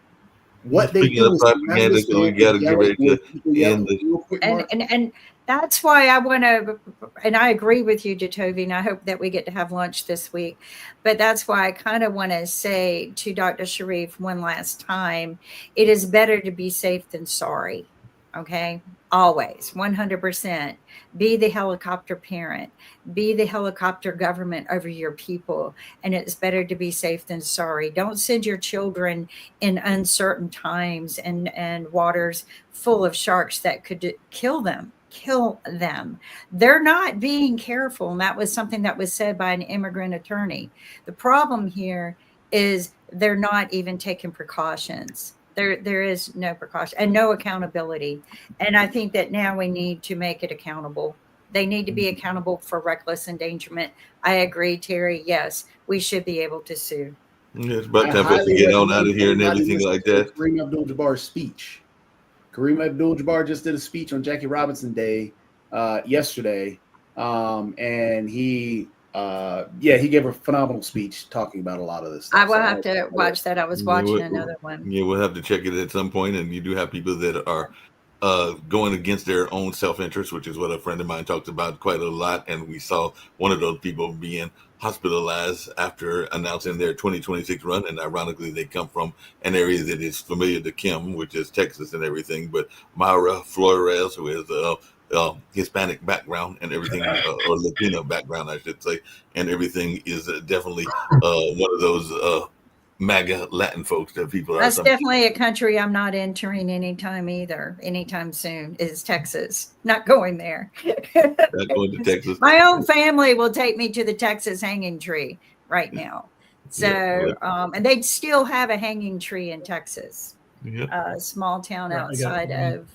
What they Speaking do of is propaganda, grab this so we man got to and get yell ready at you, to people yell end at the. you real quick, Mark. And that's why I want to, and I agree with you, Jatovi, and I hope that we get to have lunch this week. But that's why I kind of want to say to Dr. Sharif one last time, it is better to be safe than sorry. Okay, always 100%. Be the helicopter parent, be the helicopter government over your people, and it's better to be safe than sorry. Don't send your children in uncertain times and waters full of sharks that could kill them. They're not being careful, and that was something that was said by an immigrant attorney. The problem here is they're not even taking precautions. There is no precaution and no accountability. And I think that now we need to make it accountable. They need to be accountable for reckless endangerment. I agree, Terry. Yes, we should be able to sue. Yeah, it's about I time for us to highly get on out recommend of here and everybody everything listen like to that. Kareem Abdul-Jabbar's speech. Kareem Abdul-Jabbar just did a speech on Jackie Robinson Day yesterday, and he gave a phenomenal speech talking about a lot of this stuff. I will So have to watch that. I was watching another one. Yeah, we'll have to check it at some point. And you do have people that are going against their own self-interest, which is what a friend of mine talked about quite a lot. And we saw one of those people being hospitalized after announcing their 2026 run. And ironically, they come from an area that is familiar to Kim, which is Texas and everything. But Mayra Flores, who is Hispanic background and everything, or Latino background, I should say, and everything is definitely one of those MAGA Latin folks that people are. That's definitely a country I'm not entering anytime soon, is Texas. Not going there. Not going to Texas. My own family will take me to the Texas hanging tree right now. So, and they'd still have a hanging tree in Texas, Yeah. a small town outside of.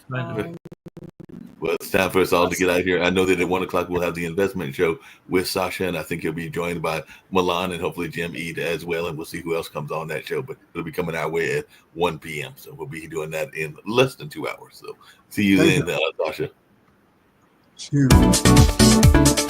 Well, it's time for us all to get out of here. I know that at 1:00 we'll have the investment show with Sasha, and I think he'll be joined by Milan and hopefully Jim Eid as well. And we'll see who else comes on that show. But it'll be coming our way at 1 p.m. So we'll be doing that in less than 2 hours. So see you then, Sasha. See you.